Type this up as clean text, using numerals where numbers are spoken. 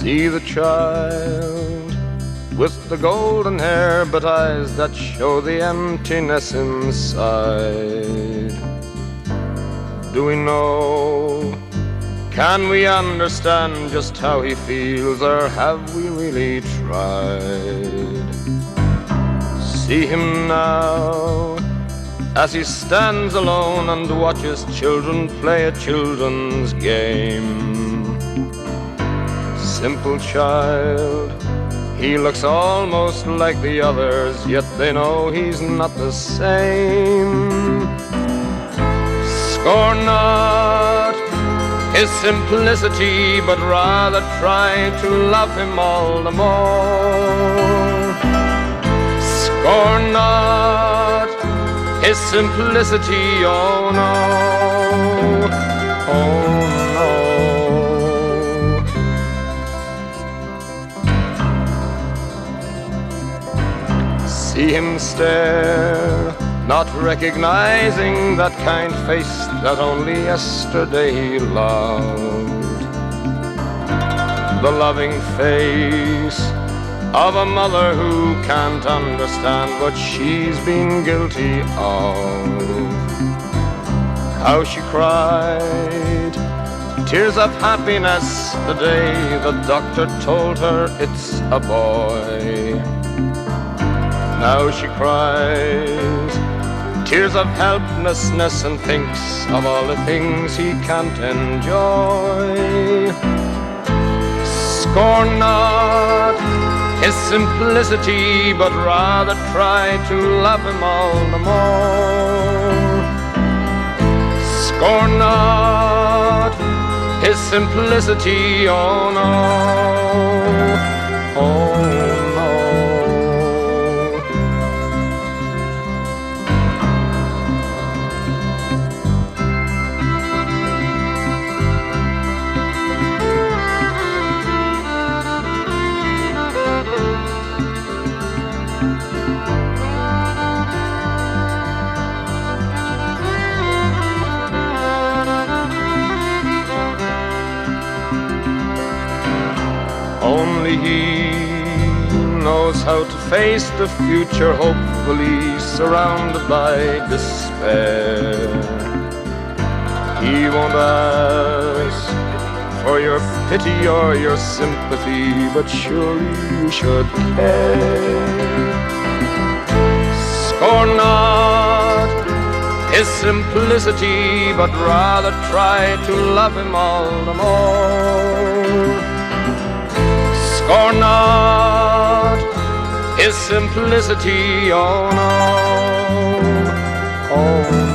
See the child with the golden hair, but eyes that show the emptiness inside. Do we know? Can we understand just how he feels, or have we really tried? See him now as he stands alone and watches children play a children's game. Simple child, he looks almost like the others, yet they know he's not the same. Scorn not his simplicity, but rather try to love him all the more. Scorn not his simplicity, oh no, oh no. See him stare, not recognizing that kind face that only yesterday he loved. The loving face of a mother who can't understand what she's been guilty of. How she cried tears of happiness the day the doctor told her it's a boy. Now she cries tears of helplessness and thinks of all the things he can't enjoy. Scorn not his simplicity, but rather try to love him all the more. Scorn not his simplicity, oh no, oh no. Only he knows how to face the future, hopefully surrounded by despair. He won't ask for your pity or your sympathy, but surely you should care. Scorn not his simplicity, but rather try to love him all the more. Scorn not his simplicity, oh no, oh no.